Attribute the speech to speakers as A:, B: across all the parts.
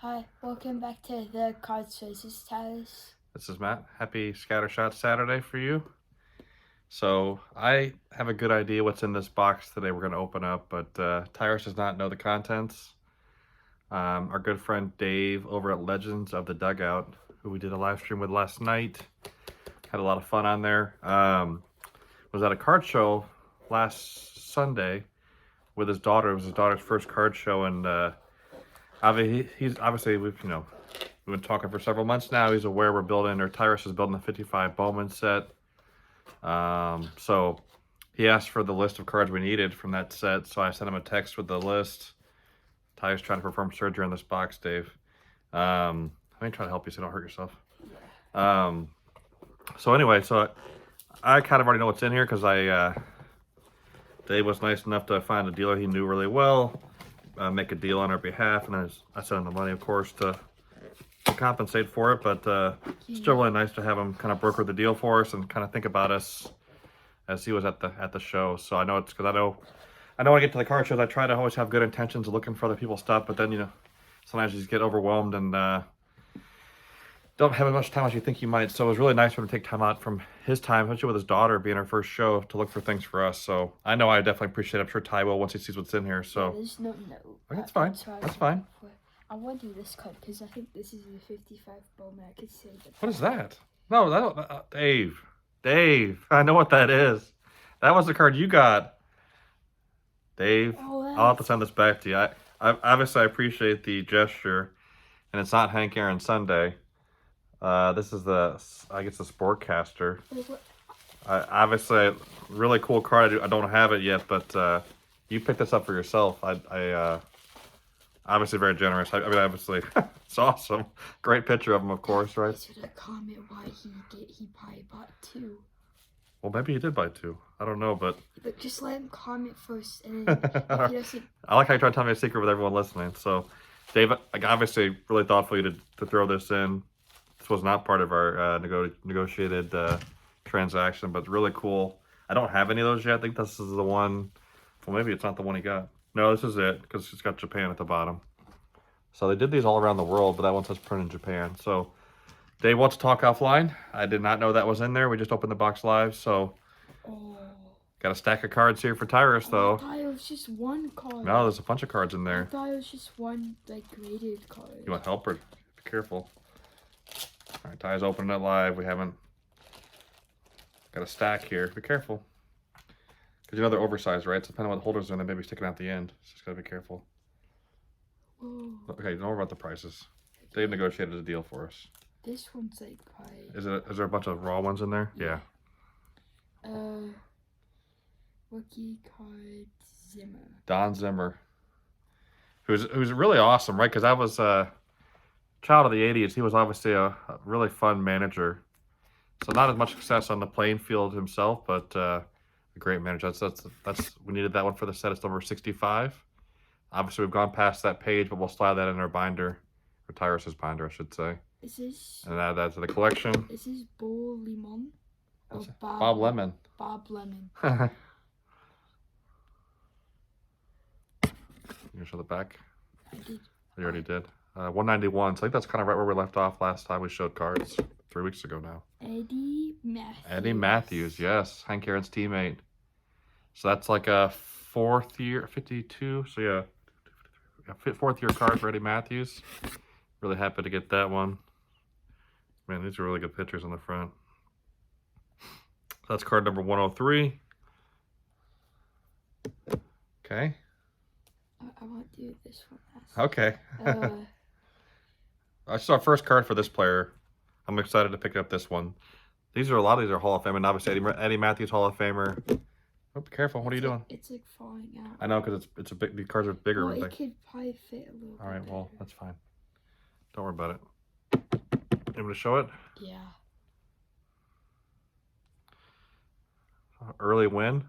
A: Hi, welcome back to the Card Choices Tales.
B: This is Matt. Happy Scattershot Saturday for you. So I have a good idea what's in this box today we're going to open up, but Tyrus does not know the contents. Our good friend Dave over at Legends of the Dugout, who we did a live stream with last night, had a lot of fun on there. Was at a card show last Sunday with his daughter. It was his daughter's first card show, and he's obviously we've been talking for several months now. He's aware we're building, or Tyrus is building a 55 Bowman set. So he asked for the list of cards we needed from that set. So I sent him a text with the list. Tyrus trying to perform surgery on this box, Dave. Let me try to help you so you don't hurt yourself. So anyway, so I kind of already know what's in here because Dave was nice enough to find a dealer he knew really well, make a deal on our behalf, and I sent him the money, of course, to compensate for it, but still really nice to have him kind of broker the deal for us and kind of think about us as he was at the show. So I know it's because I know when I get to the card shows, I try to always have good intentions of looking for other people's stuff, but then sometimes you just get overwhelmed and don't have as much time as you think you might. So it was really nice for him to take time out from his time, especially with his daughter being her first show, to look for things for us. So I know I definitely appreciate it. I'm sure Ty will once he sees what's in here. So
A: there's no.
B: Okay, that's fine. That's fine.
A: I want to do this card because I think this is the 55 Bowman. I could say that.
B: What is that? No, Dave. I know what that is. That was the card you got, Dave. I'll have to send this back to you. I obviously I appreciate the gesture, and it's not Hank Aaron Sunday. This is I guess the Sportcaster. Obviously, really cool card. I don't have it yet, but you picked this up for yourself. I obviously very generous. I mean, obviously, it's awesome. Great picture of him, of course, right?
A: Should I comment why he probably bought two?
B: Well, maybe he did buy two. I don't know, but
A: just let him comment first, and then if he doesn't.
B: I like how you try to tell me a secret with everyone listening. So, Dave, obviously, really thoughtful to throw this in. This was not part of our negotiated transaction, but it's really cool. I don't have any of those yet. I think this is the one. Well, maybe it's not the one he got. No, this is it, because it's got Japan at the bottom. So they did these all around the world, but that one says print in Japan. So Dave wants to talk offline. I did not know that was in there. We just opened the box live, so got a stack of cards here for Tyrus, though.
A: I thought it was just one card.
B: No, there's a bunch of cards in there.
A: I thought it was just one, graded card.
B: You want help, or be careful? All right, Ty's opening it live. We haven't got a stack here. Be careful. Because they're oversized, right? So depending on what holders are in, they may be sticking out the end. So just gotta be careful.
A: Whoa.
B: Okay, don't worry about the prices. Dave negotiated a deal for us.
A: This one's probably.
B: Is there a bunch of raw ones in there? Yeah.
A: Rookie card Zimmer.
B: Don Zimmer. Who's really awesome, right? Because I was a child of the 80s. He was obviously a really fun manager. So not as much success on the playing field himself, but a great manager. That's we needed that one for the set. It's number 65. Obviously, we've gone past that page, but we'll slide that in our binder, or Tyrus's binder, I should say.
A: Is this?
B: And add that to the collection.
A: Is this Bull Lemon? Oh,
B: Bob Lemon.
A: Bob Lemon.
B: You show the back?
A: I did.
B: You already did. 191. So I think that's kind of right where we left off last time we showed cards. 3 weeks ago now.
A: Eddie Matthews.
B: Eddie Matthews, yes. Hank Aaron's teammate. So that's like a fourth year, 52. So yeah, fourth year card for Eddie Matthews. Really happy to get that one. Man, these are really good pictures on the front. So that's card number 103. Okay.
A: I want to do this one last.
B: Okay. This is our first card for this player. I'm excited to pick up this one. A lot of these are Hall of Fame, and obviously Eddie Matthews, Hall of Famer. Oh, be careful. What are you doing?
A: It's falling out.
B: I know, because it's a big. The cards are bigger.
A: Well, it could probably fit a little.
B: All right.
A: bit
B: Well,
A: better.
B: that's fine. Don't worry about it. You want me to show it?
A: Yeah.
B: Early win.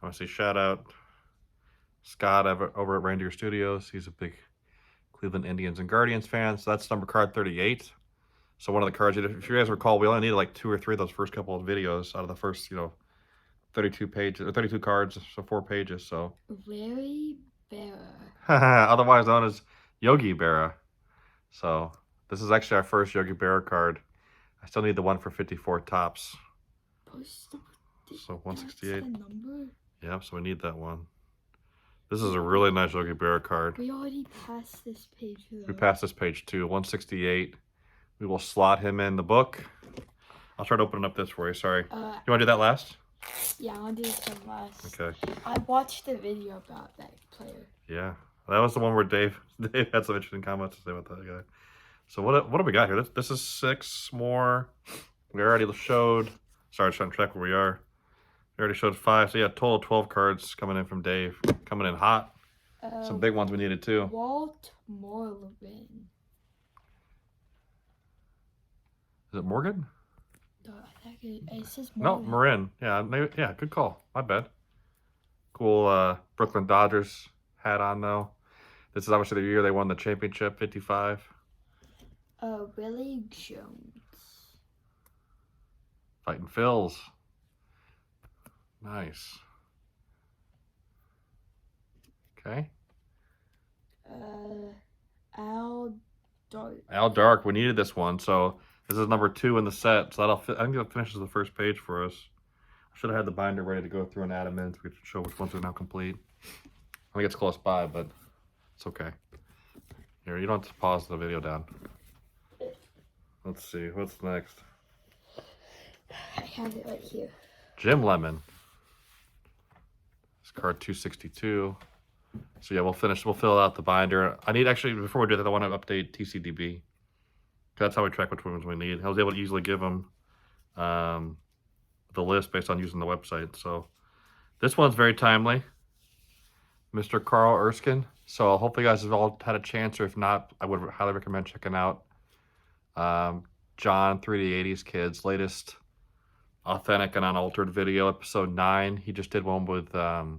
B: I want to say shout out Scott over at Reindeer Studios. He's a big Cleveland Indians and Guardians fan. So that's number card 38. So one of the cards, if you guys recall, we only needed like 2 or 3 of those first couple of videos out of the first, 32 pages or 32 cards, so 4 pages. So
A: Larry Bearer.
B: otherwise known as Yogi Berra. So this is actually our first Yogi Berra card. I still need the one for 54 tops. So 168.
A: That's the number?
B: Yep, so we need that one. This is a really nice Yogi Berra card.
A: We already passed this page. Though.
B: We passed this page too, 168. We will slot him in the book. I'll try to open up this for you, sorry. You want to do that last?
A: Yeah, I want to do this one last.
B: Okay.
A: I watched the video about that player.
B: Yeah, that was the one where Dave had some interesting comments to say about that guy. So what do we got here? This is 6 more. We already showed. Sorry, just trying to track where we are. We already showed 5. So yeah, total 12 cards coming in from Dave. Coming in hot. Some big ones we needed too.
A: Walt Morgan.
B: Is it Morgan?
A: No, I think it says
B: No,
A: Morgan.
B: Marin. Yeah, maybe, yeah, good call. My bad. Cool Brooklyn Dodgers hat on though. This is obviously the year they won the championship, 55.
A: Willie Jones.
B: Fighting Phils. Nice. Okay.
A: Al Dark.
B: Al Dark. We needed this one, so this is number 2 in the set. So I think that finishes the first page for us. I should have had the binder ready to go through and add them in so we could show which ones are now complete. I think it's close by, but it's okay. Here, you don't have to pause the video down. Let's see, what's next?
A: I have it right here.
B: Jim Lemon. It's card 262. So yeah, we'll fill out the binder. I need actually, before we do that, I want to update TCDB. That's how we track which ones we need. I was able to easily give them the list based on using the website. So this one's very timely. Mr. Carl Erskine. So hopefully you guys have all had a chance, or if not, I would highly recommend checking out John 3D80s Kids' latest authentic and unaltered video, episode 9. He just did one with the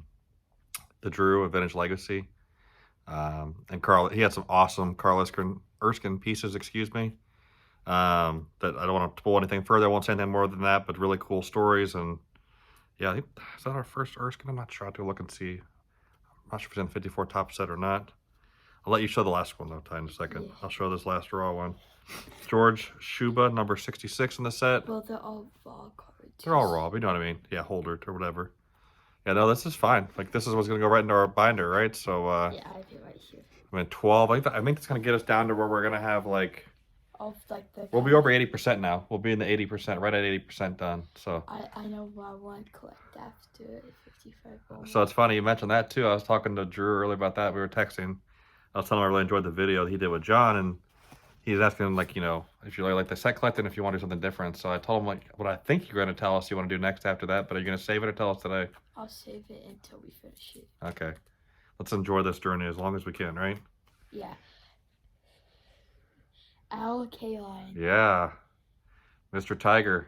B: Drew of Vintage Legacy. And Carl, he had some awesome Carl Erskine pieces, excuse me. That I don't want to pull anything further. I won't say anything more than that, but really cool stories. And yeah, I think, is that our first Erskine? I'm not sure. I have to look and see. I'm not sure if it's in the 54 top set or not. I'll let you show the last one though, Ty, in a second. Yeah. I'll show this last raw one. George Shuba, number 66 in the set.
A: Well, they're all raw cards.
B: They're all raw, but you know what I mean. Yeah, holder or whatever. Yeah, no, this is fine. Like, this is what's going to go right into our binder, right? So,
A: yeah, I have it right here.
B: I mean, 12. I think that's going to get us down to where we're going to have, like...
A: We'll
B: be over 80% now. We'll be in the 80%, right at 80% done. So
A: I know what I want to collect after 55 Bowman.
B: So it's funny you mentioned that too. I was talking to Drew earlier about that. We were texting. I was telling him I really enjoyed the video he did with John, and he's asking, like, you know, if you really like the set collecting, if you want to do something different. So I told him, like, what I think you're going to tell us you want to do next after that, but are you going to save it or tell us today?
A: I'll save it until we finish it.
B: Okay. Let's enjoy this journey as long as we can, right?
A: Yeah. Al Kaline.
B: Yeah. Mr. Tiger.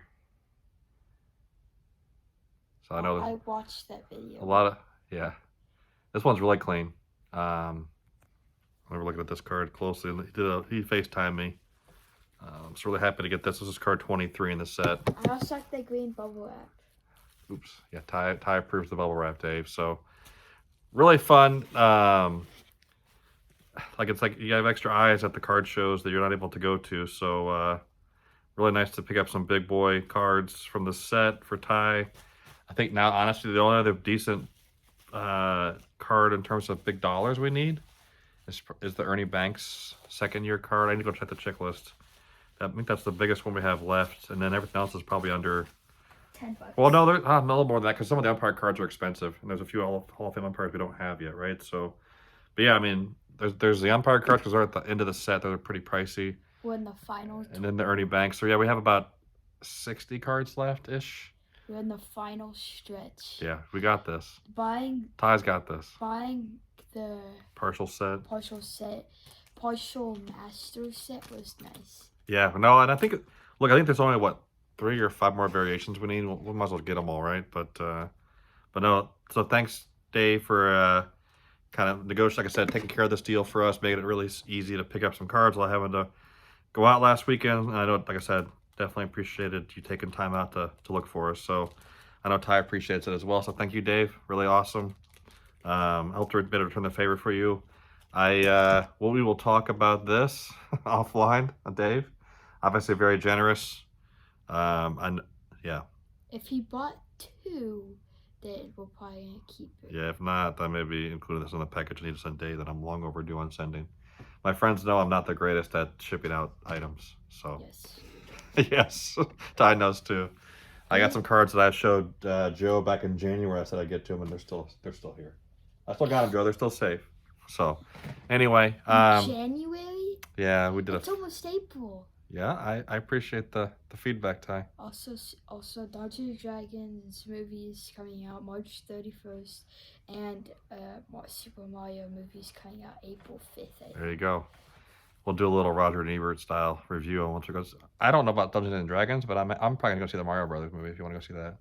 B: So I know
A: I watched that video.
B: A lot of, yeah. This one's really clean. I'm looking at this card closely. He FaceTimed me. I'm just really happy to get this. This is card 23 in the set.
A: I also like the green bubble wrap.
B: Oops. Yeah, Ty approves the bubble wrap, Dave. So really fun. It's like you have extra eyes at the card shows that you're not able to go to. So really nice to pick up some big boy cards from the set for Ty. I think now, honestly, the only other decent card in terms of big dollars we need is the Ernie Banks second year card. I need to go check the checklist. I think that's the biggest one we have left, and then everything else is probably under
A: $10.
B: Well, no, there's a little more than that because some of the umpire cards are expensive, and there's a few Hall of Fame umpires we don't have yet, right? So, but yeah, I mean, there's the umpire cards because they're at the end of the set. They're pretty pricey.
A: We're in the final.
B: And then the Ernie Banks. So yeah, we have about 60 cards left ish.
A: We're in the final stretch.
B: Yeah, we got this.
A: Ty's
B: got this.
A: Buying the
B: partial
A: master set was nice.
B: Yeah, no, and I think there's only 3 or 5 more variations we need. We might as well get them all, right? But no. So thanks, Dave, for kind of negotiating. Like I said, taking care of this deal for us, making it really easy to pick up some cards while having to go out last weekend. And I know, like I said, definitely appreciated you taking time out to look for us. So I know Ty appreciates it as well. So thank you, Dave. Really awesome. I hope to be able to return the favor for you. We will talk about this offline, Dave. Obviously, very generous. And yeah,
A: If he bought two, then we'll probably gonna keep it.
B: yeah. If not, then maybe include this in the package I need to send Dave that I'm long overdue on sending. My friends know I'm not the greatest at shipping out items, so
A: Yes.
B: yes, Ty knows too. I got
A: Yeah.
B: some cards that I showed Joe back in January. I said I'd get to them, and they're still here. I still got them, Joe. They're still safe. So, anyway,
A: January?
B: yeah, we did
A: It's almost April.
B: Yeah, I appreciate the feedback, Ty.
A: Also, Dungeons and Dragons movie is coming out March 31st, and Super Mario movie is coming out April 5th.
B: There you go. We'll do a little Roger and Ebert style review on once it goes. I don't know about Dungeons and Dragons, but I'm probably gonna go see the Mario Brothers movie if you want to go see that.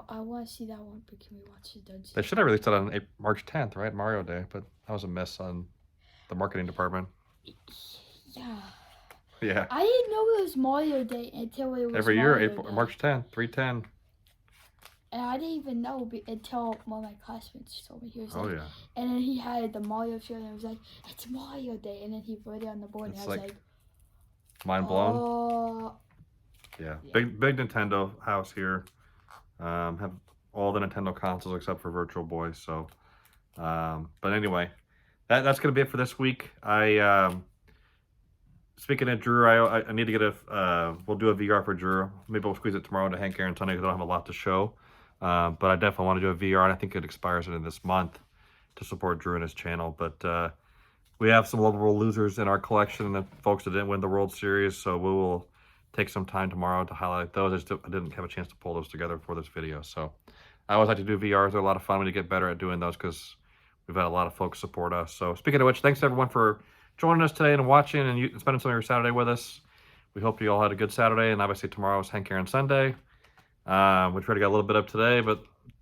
A: I want to see that one, but can we watch the Dungeons?
B: They should have released it on March 10th, right? Mario Day, but that was a miss on the marketing department.
A: Yeah.
B: Yeah.
A: I didn't know it was Mario Day until it was
B: every year,
A: Mario Day.
B: March 10th, 3/10.
A: And I didn't even know until one of my classmates told me. He was like,
B: Oh yeah.
A: and then he had the Mario shirt and it was like, it's Mario Day. And then he put it on the board
B: It's
A: and I was like,
B: mind blown.
A: oh.
B: Yeah. Big Nintendo house here. Have all the Nintendo consoles except for Virtual Boy. So, but anyway, that's gonna be it for this week. Speaking of Drew, I need to get we'll do a VR for Drew. Maybe we'll squeeze it tomorrow to Hank Aaron Sunday because I don't have a lot to show. But I definitely want to do a VR, and I think it expires in this month to support Drew and his channel. But we have some lovable losers in our collection, and folks that didn't win the World Series, so we will take some time tomorrow to highlight those. I didn't have a chance to pull those together for this video. So I always like to do VRs. They're a lot of fun when you get better at doing those because we've had a lot of folks support us. So speaking of which, thanks everyone for joining us today and watching and spending some of your Saturday with us. We hope you all had a good Saturday, and obviously tomorrow is Hank Aaron Sunday. We tried to get a little bit up today, but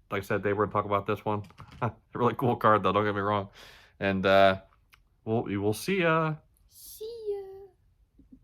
B: like I said, Dave, we're going to talk about this one. A really cool card, though, don't get me wrong. And we'll see